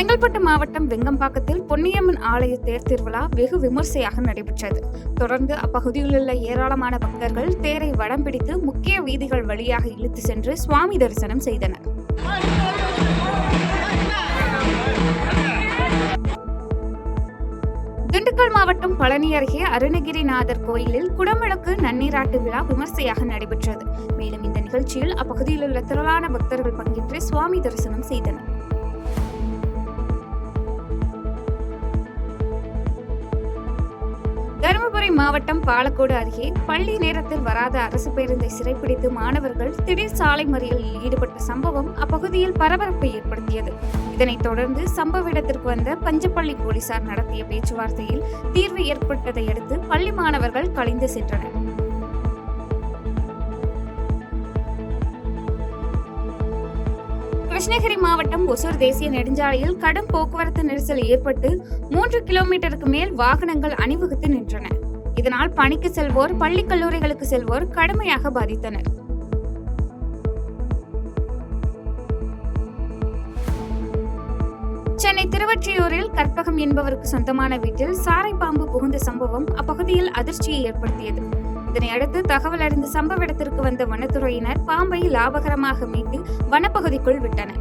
செங்கல்பட்டு மாவட்டம் வெங்கம்பாக்கத்தில் பொன்னியம்மன் ஆலய தேர் திருவிழா வெகு விமர்சையாக நடைபெற்றது. தொடர்ந்து அப்பகுதியில் உள்ள ஏராளமான பக்தர்கள் தேரை வடம் பிடித்து முக்கிய வீதிகள் வழியாக இழுத்து சென்று சுவாமி தரிசனம் செய்தனர். திண்டுக்கல் மாவட்டம் பழனி அருகே அருணகிரிநாதர் கோயிலில் குடமுழக்கு நன்னீராட்டு விழா விமர்சையாக நடைபெற்றது. மேலும் இந்த நிகழ்ச்சியில் அப்பகுதியில் உள்ள திரளான பக்தர்கள் பங்கேற்று சுவாமி தரிசனம் செய்தனர். தருமபுரி மாவட்டம் பாலக்கோடு அருகே பள்ளி நேரத்தில் வராத அரசு பேருந்தை சிறைப்பிடித்து மாணவர்கள் திடீர் சாலை மறியலில் ஈடுபட்ட சம்பவம் அப்பகுதியில் பரபரப்பை ஏற்படுத்தியது. இதனைத் தொடர்ந்து சம்பவ இடத்திற்கு வந்த பஞ்சப்பள்ளி போலீசார் நடத்திய பேச்சுவார்த்தையில் தீர்வு ஏற்பட்டதை அடுத்து பள்ளி மாணவர்கள் கலைந்து சென்றனர். கிருஷ்ணகிரி மாவட்டம் ஒசூர் தேசிய நெடுஞ்சாலையில் கடும் போக்குவரத்து நெரிசல் ஏற்பட்டு 3 கிலோமீட்டருக்கு மேல் வாகனங்கள் அணிவகுத்து நின்றன. இதனால் பணிக்கு செல்வோர், பள்ளி கல்லூரிகளுக்கு செல்வோர் கடுமையாக பாதித்தனர். சென்னை திருவொற்றியூரில் கற்பகம் என்பவருக்கு சொந்தமான வீட்டில் சாரை பாம்பு புகுந்த சம்பவம் அப்பகுதியில் அதிர்ச்சியை ஏற்படுத்தியது. இதனை அடுத்து தகவல் அறிந்த சம்பவ இடத்திற்கு வந்த வனத்துறையினர் பாம்பை லாபகரமாக மீட்டு வனப்பகுதிக்குள் விட்டனர்.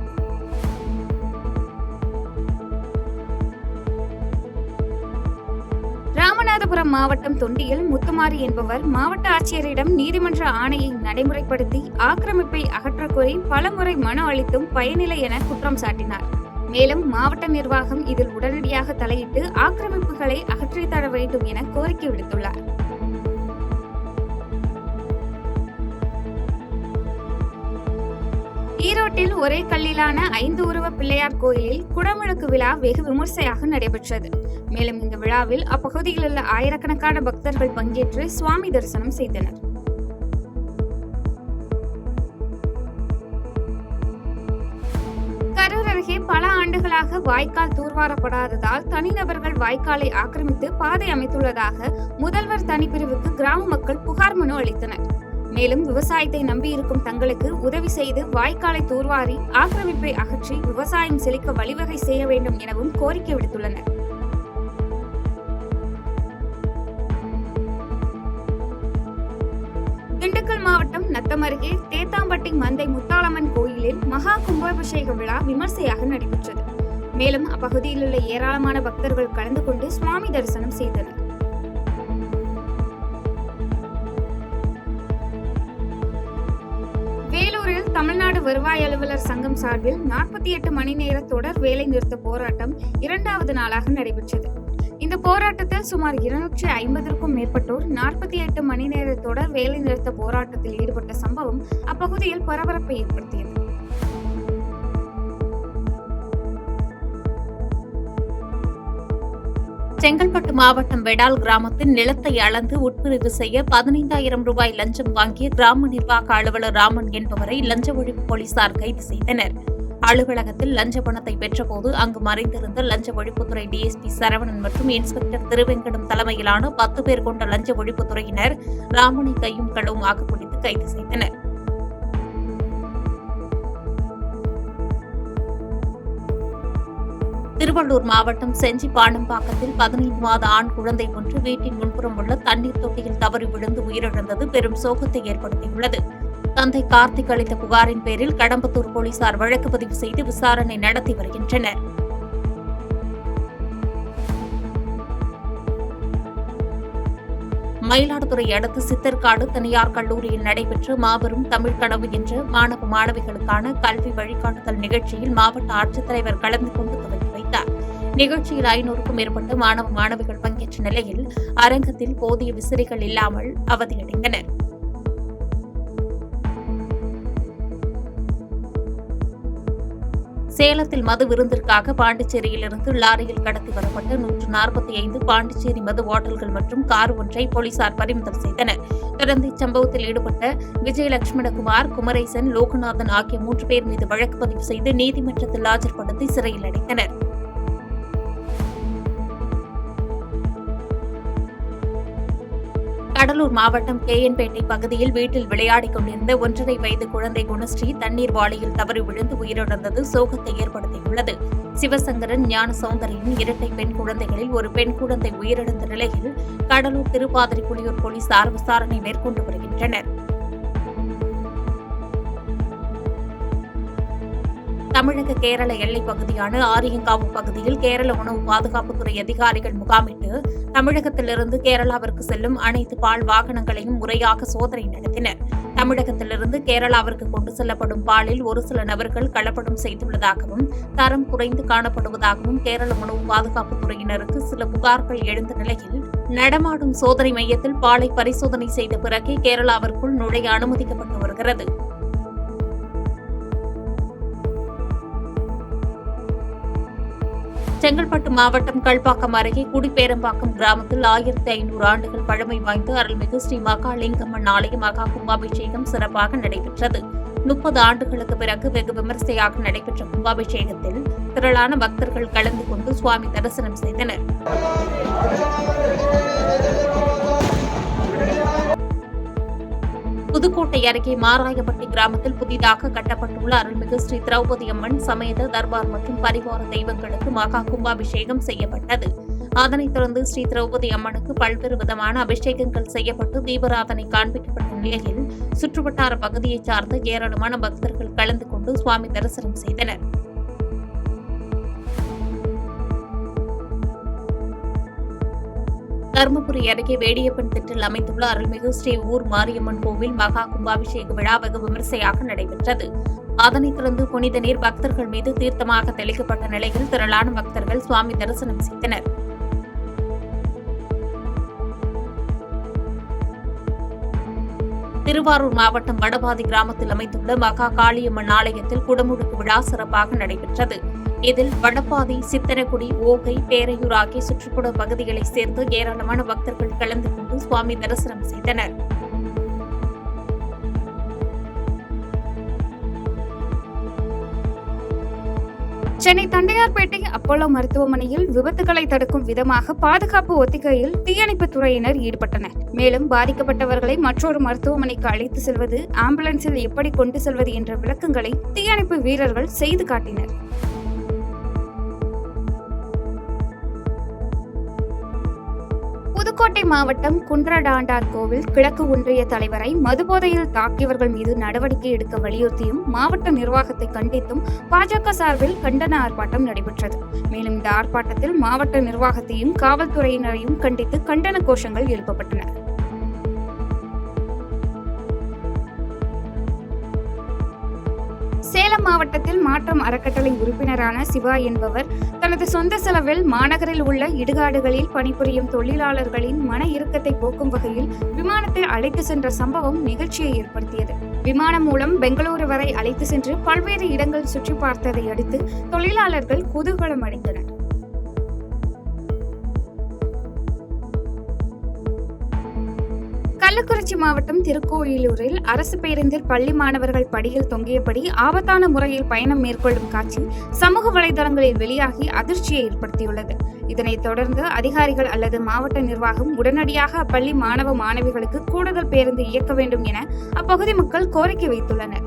ராமநாதபுரம் மாவட்டம் தொண்டியில் முத்துமாரி என்பவர் மாவட்ட ஆட்சியரிடம் நீதிமன்ற ஆணையை நடைமுறைப்படுத்தி ஆக்கிரமிப்பை அகற்றக் கோரி பலமுறை மனு அளித்தும் பயனில்லை என குற்றம் சாட்டினார். மேலும் மாவட்ட நிர்வாகம் இதில் உடனடியாக தலையிட்டு ஆக்கிரமிப்புகளை அகற்றித்தர வேண்டும் என கோரிக்கை விடுத்துள்ளார். ஈரோட்டில் ஒரே கல்லிலான 5 உருவ பிள்ளையார் கோயிலில் குடமுழக்கு விழா வெகு விமர்சையாக நடைபெற்றது. மேலும் இந்த விழாவில் அப்பகுதியில் உள்ள ஆயிரக்கணக்கான பக்தர்கள் பங்கேற்று சுவாமி தரிசனம் செய்தனர். கரூர் அருகே பல ஆண்டுகளாக வாய்க்கால் தூர்வாரப்படாததால் தனிநபர்கள் வாய்க்காலை ஆக்கிரமித்து பாதை அமைத்துள்ளதாக முதல்வர் தனிப்பிரிவுக்கு கிராம மக்கள் புகார் மனு அளித்தனர். மேலும் விவசாயத்தை நம்பியிருக்கும் தங்களுக்கு உதவி செய்து வாய்க்காலை தூர்வாரி ஆக்கிரமிப்பை அகற்றி விவசாயம் செழிக்க வழிவகை செய்ய வேண்டும் எனவும் கோரிக்கை விடுத்துள்ளனர். திண்டுக்கல் மாவட்டம் நத்தம் அருகே தேத்தாம்பட்டி மந்தை முத்தாளம்மன் கோயிலில் மகா கும்பாபிஷேக விழா விமர்சையாக நடைபெற்றது. மேலும் அப்பகுதியில் உள்ள ஏராளமான பக்தர்கள் கலந்து கொண்டு சுவாமி தரிசனம் செய்தனர். வேலூரில் தமிழ்நாடு வருவாய் அலுவலர் சங்கம் சார்பில் 48 மணி நேர தொடர் வேலை நிறுத்த போராட்டம் 2வது நாளாக நடைபெற்றது. இந்த போராட்டத்தில் சுமார் 250க்கும் மேற்பட்டோர் 48 மணி நேர தொடர் வேலை நிறுத்த போராட்டத்தில் ஈடுபட்ட சம்பவம் அப்பகுதியில் பரபரப்பை ஏற்படுத்தியது. செங்கல்பட்டு மாவட்டம் வெடால் கிராமத்தில் நிலத்தை அளந்து உட்பிரிவு செய்ய 15,000 ரூபாய் லஞ்சம் வாங்கிய கிராம நிர்வாக அலுவலர் ராமன் என்பவரை லஞ்ச ஒழிப்பு போலீசார் கைது செய்தனர். அலுவலகத்தில் லஞ்ச பணத்தை பெற்றபோது அங்கு மறைந்திருந்த லஞ்ச ஒழிப்புத்துறை டிஎஸ்பி சரவணன் மற்றும் இன்ஸ்பெக்டர் திருவெங்கடம் தலைமையிலான 10 பேர் கொண்ட லஞ்ச ஒழிப்புத்துறையினர் ராமனை கையும் களவுமாக பிடித்து கைது செய்தனர். திருவள்ளூர் மாவட்டம் செஞ்சி பாணம்பாக்கத்தில் 15 மாத ஆண் குழந்தை ஒன்று வீட்டின் முன்புறம் உள்ள தண்ணீர் தொட்டியில் தவறி விழுந்து உயிரிழந்தது பெரும் சோகத்தை ஏற்படுத்தியுள்ளது. தந்தை கார்த்திக் அளித்த புகாரின் பேரில் கடம்பத்தூர் போலீசார் வழக்கு பதிவு செய்து விசாரணை நடத்தி வருகின்றனர். மயிலாடுதுறை அடுத்த சித்தர்காடு தனியார் கல்லூரியில் நடைபெற்ற மாபெரும் தமிழ் கனவு என்ற மாணவ மாணவிகளுக்கான கல்வி வழிகாட்டுதல் நிகழ்ச்சியில் மாவட்ட ஆட்சித்தலைவர் கலந்து கொண்டு துவக்கி வைத்தார். நிகழ்ச்சியில் 500க்கும் மேற்பட்ட மாணவ மாணவிகள் பங்கேற்ற நிலையில் அரங்கத்தில் போதிய விசிறிகள் இல்லாமல் அவதியடைந்தனர். சேலத்தில் மது விருந்திற்காக பாண்டிச்சேரியிலிருந்து லாரியில் கடத்தி வரப்பட்ட 145 பாண்டிச்சேரி மது பாட்டில்கள் மற்றும் கார் ஒன்றை போலீசார் பறிமுதல் செய்தனர். தொடர்ந்து இச்சம்பவத்தில் ஈடுபட்ட விஜயலட்சுமணகுமார், குமரேசன், லோகநாதன் ஆகிய 3 பேர் மீது வழக்கு பதிவு செய்து நீதிமன்றத்தில் ஆஜர்படுத்தி சிறையில் அடைத்தனர். கடலூர் மாவட்டம் கேஎன்பேட்டை பகுதியில் வீட்டில் விளையாடிக் கொண்டிருந்த 1.5 வயது குழந்தை குணஸ்ரீ தண்ணீர் வாளியில் தவறி விழுந்து உயிரிழந்தது சோகத்தை ஏற்படுத்தியுள்ளது. சிவசங்கரன், ஞான சௌந்தரியின் இரட்டை பெண் குழந்தைகளில் ஒரு பெண் குழந்தை உயிரிழந்த நிலையில் கடலூர் திருப்பாதிரிப்புலியூர் போலீசார் விசாரணை மேற்கொண்டு வருகின்றனர். தமிழக கேரள எல்லைப் பகுதியான ஆரியங்காவு பகுதியில் கேரள உணவு பாதுகாப்புத்துறை அதிகாரிகள் முகாமிட்டு தமிழகத்திலிருந்து கேரளாவிற்கு செல்லும் அனைத்து பால் வாகனங்களையும் முறையாக சோதனை நடத்தினர். தமிழகத்திலிருந்து கேரளாவிற்கு கொண்டு செல்லப்படும் பாலில் ஒரு சில நபர்கள் கலப்படம் செய்துள்ளதாகவும் தரம் குறைந்து காணப்படுவதாகவும் கேரள உணவு பாதுகாப்புத்துறையினருக்கு சில புகார்கள் எழுந்த நிலையில் நடமாடும் சோதனை மையத்தில் பாலை பரிசோதனை செய்த பிறகே கேரளாவிற்குள் நுழைய அனுமதிக்கப்பட்டு வருகிறது. செங்கல்பட்டு மாவட்டம் கல்பாக்கம் அருகே குடிப்பேரம்பாக்கம் கிராமத்தில் 1500 ஆண்டுகள் பழமை வாய்ந்த அருள்மிகு ஸ்ரீ மகாலிங்கம்மன் ஆலய மகா கும்பாபிஷேகம் சிறப்பாக நடைபெற்றது. 30 ஆண்டுகளுக்கு பிறகு வெகு விமரிசையாக நடைபெற்ற கும்பாபிஷேகத்தில் திரளான பக்தர்கள் கலந்து கொண்டு சுவாமி தரிசனம் செய்தனர். புதுக்கோட்டை அருகே மாராயப்பட்டி கிராமத்தில் புதிதாக கட்டப்பட்டுள்ள அருள்மிகு ஸ்ரீ திரௌபதி அம்மன் சமேத தர்பார் மற்றும் பரிவார தெய்வங்களுக்கு மகா கும்பாபிஷேகம் செய்யப்பட்டது. அதனைத் தொடர்ந்து ஸ்ரீ திரௌபதி அம்மனுக்கு பல்வேறு விதமான அபிஷேகங்கள் செய்யப்பட்டு தீபாராதனை காண்பிக்கப்பட்ட நிலையில் சுற்றுவட்டார பகுதியைச் சார்ந்த ஏராளமான பக்தர்கள் கலந்து கொண்டு சுவாமி தரிசனம் செய்தனர். தருமபுரி அருகே வேடியப்பன் திட்டில் அமைந்துள்ள அருள்மிகு ஸ்ரீ ஊர் மாரியம்மன் கோவில் மகா கும்பாபிஷேக விழா வெகு விமரிசையாக நடைபெற்றது. அதனைத் தொடர்ந்து புனித நீர் பக்தர்கள் மீது தீர்த்தமாக தெளிக்கப்பட்ட நிலையில் திரளான பக்தர்கள் சுவாமி தரிசனம் செய்தனர். திருவாரூர் மாவட்டம் வடபாதி கிராமத்தில் அமைந்துள்ள மகா காளியம்மன் ஆலயத்தில் குடமுழுக்கு விழா சிறப்பாக நடைபெற்றது. இதில் வடபாதி, சித்தனகுடி, ஓகை, பேரையூர் ஆகிய சுற்றுப்புற பகுதிகளைச் சேர்ந்து ஏராளமான பக்தர்கள் கலந்து கொண்டு சுவாமி தரிசனம் செய்தனர். சென்னை தண்டையார்பேட்டை அப்போலோ மருத்துவமனையில் விபத்துகளை தடுக்கும் விதமாக பாதுகாப்பு ஒத்திகையில் தீயணைப்புத் துறையினர் ஈடுபட்டனர். மேலும் பாதிக்கப்பட்டவர்களை மற்றொரு மருத்துவமனைக்கு அழைத்து செல்வது, ஆம்புலன்ஸில் எப்படி கொண்டு செல்வது என்ற விளக்கங்களை தீயணைப்பு வீரர்கள் செய்து காட்டினர். புதுக்கோட்டை மாவட்டம் குன்றடாண்டார் கோவில் கிழக்கு ஒன்றிய தலைவரை மதுபோதையில் தாக்கியவர்கள் மீது நடவடிக்கை எடுக்க வலியுறுத்தியும் மாவட்ட நிர்வாகத்தை கண்டித்தும் பாஜக சார்பில் கண்டன ஆர்ப்பாட்டம் நடைபெற்றது. மேலும் இந்த ஆர்ப்பாட்டத்தில் மாவட்ட நிர்வாகத்தையும் காவல்துறையினரையும் கண்டித்து கண்டன கோஷங்கள் எழுப்பப்பட்டன. சேலம் மாவட்டத்தில் மாற்றம் அறக்கட்டளை உறுப்பினரான சிவா என்பவர் தனது சொந்த செலவில் மாநகரில் உள்ள இடுகாடுகளில் பணிபுரியும் தொழிலாளர்களின் மன இறுக்கத்தை போக்கும் வகையில் விமானத்தை அழைத்து சென்ற சம்பவம் நிகழ்ச்சியை ஏற்படுத்தியது. விமானம் மூலம் பெங்களூரு வரை அழைத்து சென்று பல்வேறு இடங்கள் சுற்றி பார்த்ததை அடுத்து தொழிலாளர்கள் குதூகலம் அடைந்தனர். கள்ளக்குறிச்சி மாவட்டம் திருக்கோயிலூரில் அரசு பேருந்தில் பள்ளி மாணவர்கள் படியில் தொங்கியபடி ஆபத்தான முறையில் பயணம் மேற்கொள்ளும் காட்சி சமூக வலைதளங்களில் வெளியாகி அதிர்ச்சியை ஏற்படுத்தியுள்ளது. இதனைத் தொடர்ந்து அதிகாரிகள் அல்லது மாவட்ட நிர்வாகம் உடனடியாக அப்பள்ளி மாணவ மாணவிகளுக்கு கூடுதல் பேருந்து இயக்க வேண்டும் என அப்பகுதி மக்கள் கோரிக்கை வைத்துள்ளனர்.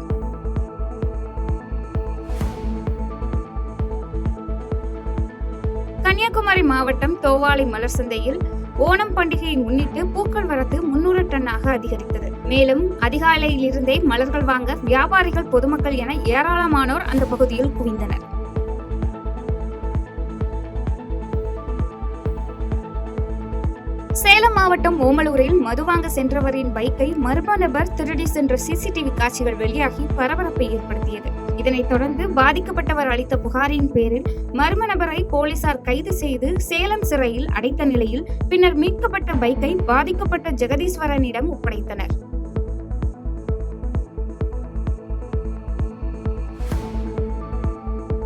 கன்னியாகுமரி மாவட்டம் தோவாளை மலர் சந்தையில் ஓணம் பண்டிகையை முன்னிட்டு பூக்கள் வரத்து 300 டன்னாக அதிகரித்தது. மேலும் அதிகாலையில் இருந்தே மலர்கள் வாங்க வியாபாரிகள், பொதுமக்கள் என ஏராளமானோர் அந்த பகுதியில் குவிந்தனர். சேலம் மாவட்டம் ஓமலூரில் மது வாங்க சென்றவரின் பைக்கை மர்ம நபர் திருடி சென்ற சிசிடிவி காட்சிகள் வெளியாகி பரபரப்பை ஏற்படுத்தியது. இதனைத் தொடர்ந்து பாதிக்கப்பட்டவர் அளித்த புகாரின் பேரில் மர்ம நபரை போலீசார் கைது செய்து சேலம் சிறையில் அடைத்த நிலையில் பின்னர் மீட்கப்பட்ட பைக்கை பாதிக்கப்பட்ட ஜெகதீஸ்வரனிடம் ஒப்படைத்தனர்.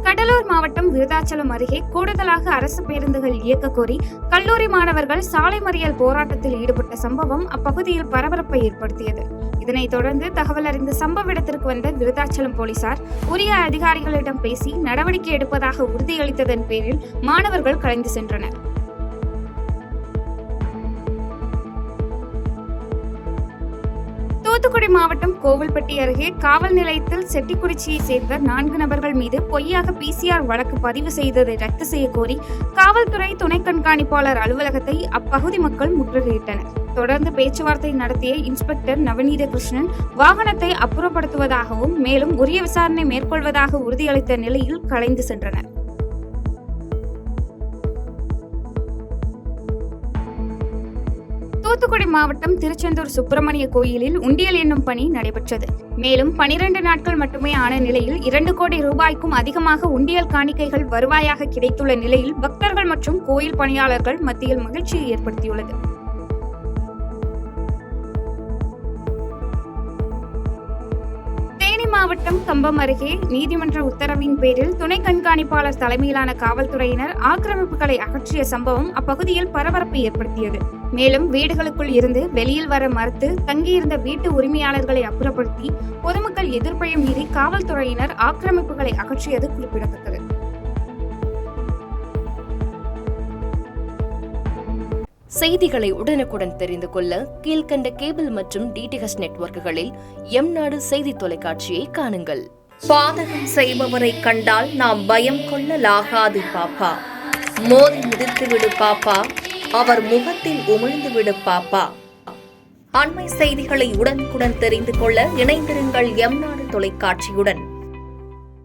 கடலூர் மாவட்டம் விருதாச்சலம் அருகே கூடுதலாக அரசு பேருந்துகள் இயக்க கோரி கல்லூரி மாணவர்கள் சாலை மறியல் போராட்டத்தில் ஈடுபட்ட சம்பவம் அப்பகுதியில் பரபரப்பை ஏற்படுத்தியது. இதனைத் தொடர்ந்து தகவல் அறிந்த சம்பவ இடத்திற்கு வந்த விருதாச்சலம் போலீசார் உரிய அதிகாரிகளிடம் பேசி நடவடிக்கை எடுப்பதாக உறுதியளித்ததன் பேரில் மாணவர்கள் கலைந்து சென்றனர். தூத்துக்குடி மாவட்டம் கோவில்பட்டி அருகே காவல் நிலையத்தில் செட்டிக்குறிச்சியை சேர்ந்த 4 நபர்கள் மீது பொய்யாக PCR வழக்கு பதிவு செய்ததை ரத்து செய்ய கோரி காவல்துறை துணை கண்காணிப்பாளர் அலுவலகத்தை அப்பகுதி மக்கள் முற்றுகையிட்டனர். தொடர்ந்து பேச்சுவார்த்தை நடத்திய இன்ஸ்பெக்டர் நவநீத கிருஷ்ணன் வாகனத்தை அப்புறப்படுத்துவதாகவும் மேலும் உரிய விசாரணை மேற்கொள்வதாக உறுதியளித்த நிலையில் கலைந்து சென்றனர். தூத்துக்குடி மாவட்டம் திருச்செந்தூர் சுப்பிரமணிய கோயிலில் உண்டியல் என்னும் பணி நடைபெற்றது. மேலும் 12 நாட்கள் மட்டுமே ஆன நிலையில் 2 கோடி ரூபாய்க்கும் அதிகமாக உண்டியல் காணிக்கைகள் வருவாயாக கிடைத்துள்ள நிலையில் பக்தர்கள் மற்றும் கோயில் பணியாளர்கள் மத்தியில் மகிழ்ச்சியை ஏற்படுத்தியுள்ளது. மாவட்டம் கம்பம் அருகே நீதிமன்ற உத்தரவின் பேரில் துணை கண்காணிப்பாளர் தலைமையிலான காவல்துறையினர் ஆக்கிரமிப்புகளை அகற்றிய சம்பவம் அப்பகுதியில் பரபரப்பை ஏற்படுத்தியது. மேலும் வீடுகளுக்குள் இருந்து வெளியில் வர மறுத்து தங்கியிருந்த வீட்டு உரிமையாளர்களை அப்புறப்படுத்தி பொதுமக்கள் எதிர்ப்பையும் மீறி காவல்துறையினர் ஆக்கிரமிப்புகளை அகற்றியது குறிப்பிடத்தக்கது. செய்திகளை உடனுக்குடன் தெரிந்து கொள்ள கீழ்கண்ட கேபிள் மற்றும் டிடிஎச் நெட்வொர்க்குகளில் எம்நாடு செய்தி தொலைக்காட்சியை காணுங்கள். பாதகம் செய்பவரை கண்டால் நாம் பயம் கொள்ளலாகாது பாப்பா. மோதி மிதித்துவிடு பாப்பா, அவர் முகத்தில் உமிழ்ந்துவிடு பாப்பா. அண்மை செய்திகளை உடனுக்குடன் தெரிந்து கொள்ள இணைந்திருங்கள் எம்நாடு தொலைக்காட்சியுடன்.